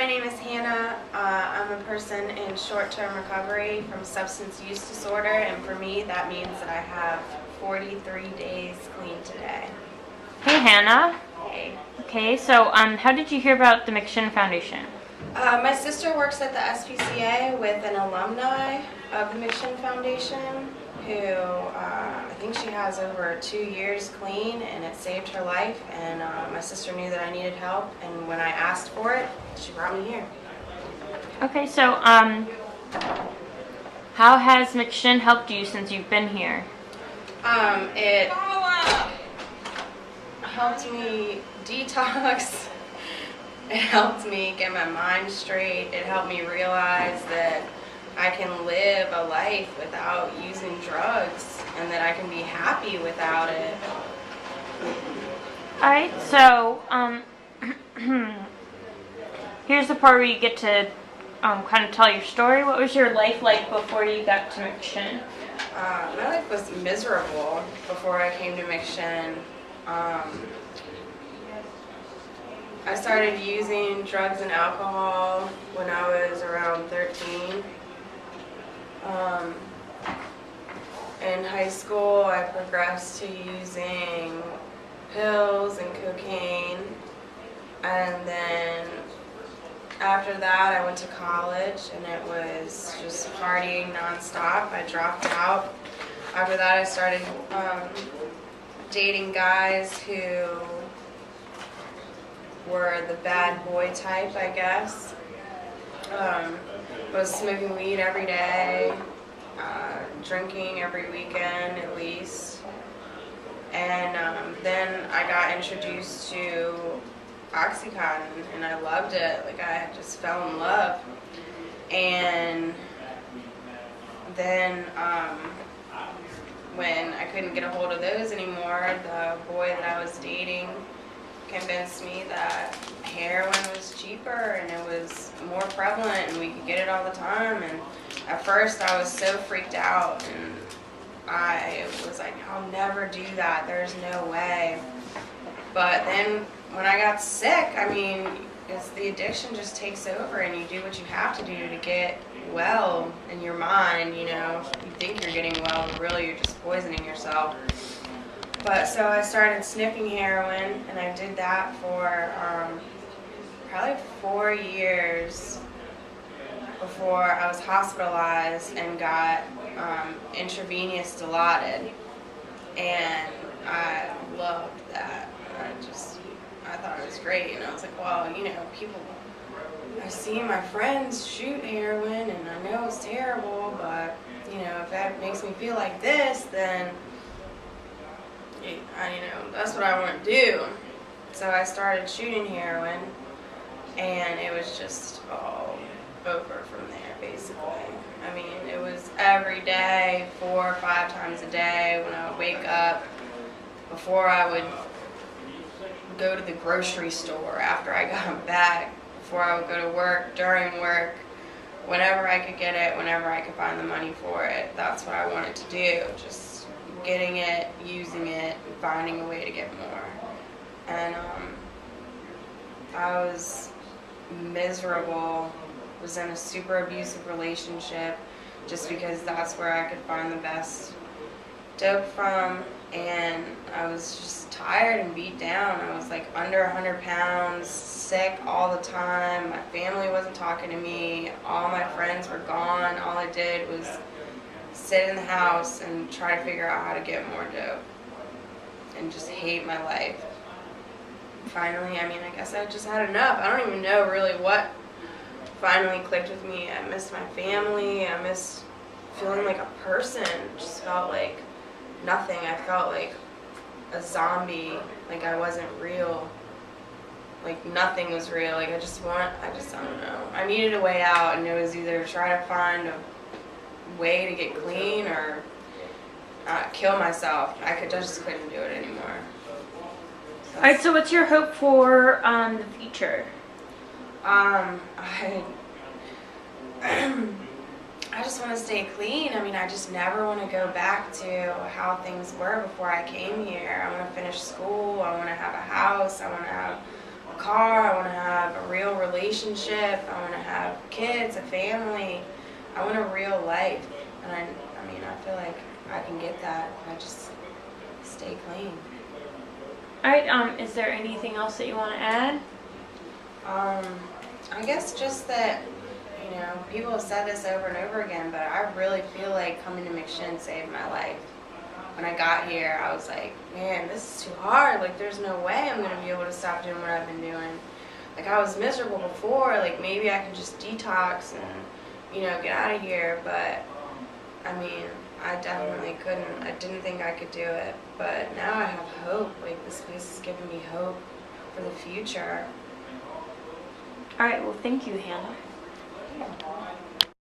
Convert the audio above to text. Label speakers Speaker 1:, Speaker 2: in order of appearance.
Speaker 1: my name is Hannah. I'm a person in short-term recovery from substance use disorder, and for me that means that I have 43 days clean today.
Speaker 2: Hey Hannah.
Speaker 1: Hey.
Speaker 2: Okay, so how did you hear about the McShin Foundation?
Speaker 1: My sister works at the SPCA with an alumni of the McShin Foundation who I think she has over 2 years clean, and it saved her life, and my sister knew that I needed help, and when I asked for it, she brought me here.
Speaker 2: Okay, so how has McShin helped you since you've been here?
Speaker 1: It helped me detox. It helped me get my mind straight. It helped me realize that I can live a life without using drugs and that I can be happy without it.
Speaker 2: Alright, so here's the part where you get to kind of tell your story. What was your life like before you got to McShin?
Speaker 1: My life was miserable before I came to McShin. I started using drugs and alcohol when I was around 13. In high school, I progressed to using pills and cocaine, and then after that I went to college, and it was just partying nonstop. I dropped out. After that I started dating guys who were the bad boy type, I guess. Was smoking weed every day, drinking every weekend at least, and then I got introduced to Oxycontin, and I loved it. Like, I just fell in love. And then when I couldn't get a hold of those anymore, the boy that I was dating convinced me that heroin was cheaper and it was more prevalent and we could get it all the time. And at first I was so freaked out, and I was like, I'll never do that, there's no way. But then when I got sick, I mean, it's the addiction just takes over, and you do what you have to do to get well in your mind. You know, you think you're getting well, but really you're just poisoning yourself. But so I started sniffing heroin, and I did that for probably 4 years before I was hospitalized and got intravenous Dilaudid, and I loved that. I thought it was great, and I was like, well, you know, I see my friends shoot heroin, and I know it's terrible, but, you know, if that makes me feel like this, then, that's what I want to do. So I started shooting heroin, and it was just all over from there, basically. I mean, it was every day, 4 or 5 times a day, when I would wake up, before I would go to the grocery store, after I got back, before I would go to work, during work, whenever I could get it, whenever I could find the money for it. That's what I wanted to do, just getting it, using it, and finding a way to get more. And I was miserable, was in a super abusive relationship, just because that's where I could find the best dope from, and I was just tired and beat down. I was like under 100 pounds, sick all the time. My family wasn't talking to me. All my friends were gone. All I did was sit in the house and try to figure out how to get more dope and just hate my life. Finally, I mean, I guess I just had enough. I don't even know really what finally clicked with me. I missed my family. I missed feeling like a person. It just felt like nothing. I felt like a zombie, like I wasn't real, like nothing was real. Like I don't know. I needed a way out, and it was either try to find a way to get clean or kill myself. Just couldn't do it anymore.
Speaker 2: Alright, so what's your hope for the future?
Speaker 1: I just want to stay clean. I mean, I just never want to go back to how things were before I came here. I want to finish school. I want to have a house. I want to have a car. I want to have a real relationship. relationship. I want to have kids, a family. I want a real life. And I mean, I feel like I can get that if I just stay clean.
Speaker 2: All right. Is there anything else that you want to add?
Speaker 1: I guess just that, you know, people have said this over and over again, but I really feel like coming to McShin saved my life. When I got here, I was like, man, this is too hard. Like, there's no way I'm going to be able to stop doing what I've been doing. Like, I was miserable before. Like, maybe I can just detox and, you know, get out of here. But, I mean, I definitely couldn't. I didn't think I could do it. But now I have hope. Like, this place is giving me hope for the future.
Speaker 2: All right. Well, thank you, Hannah.